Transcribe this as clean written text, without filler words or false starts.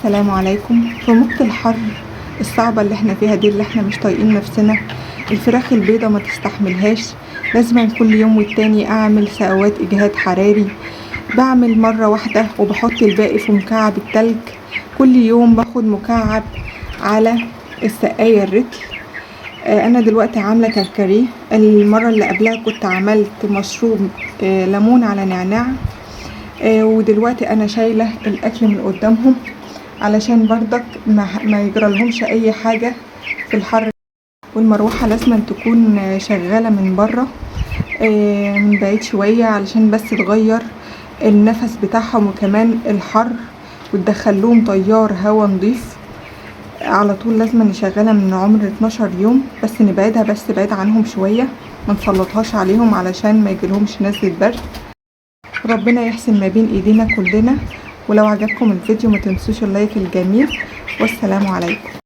السلام عليكم. في موجة الحر الصعبة اللي احنا فيها دي، اللي احنا مش طايقين نفسنا، الفراخ البيضة ما تستحملهاش. لازم كل يوم والتاني اعمل سقوات اجهاد حراري. بعمل مرة واحدة وبحط الباقي في مكعب التلج. كل يوم باخد مكعب على السقاية الرتل. انا دلوقتي عاملة كركريه. المرة اللي قبلها كنت عملت مشروب ليمون على نعناع. ودلوقتي انا شايله الاكل من قدامهم علشان برضك ما يجرالهمش اي حاجه في الحر. والمروحه لازم تكون شغاله من بره من بعيد شويه علشان بس تغير النفس بتاعهم وكمان الحر، وتدخلهم تيار هوا نضيف على طول. لازم نشغلها من عمر 12 يوم، بس نبعدها بس بعيد عنهم شويه، ما نسلطهاش عليهم علشان ما يجيلهمش نزله برد. ربنا يحسن ما بين ايدينا كلنا. ولو عجبكم الفيديو ما تنسوش اللايك الجميل، والسلام عليكم.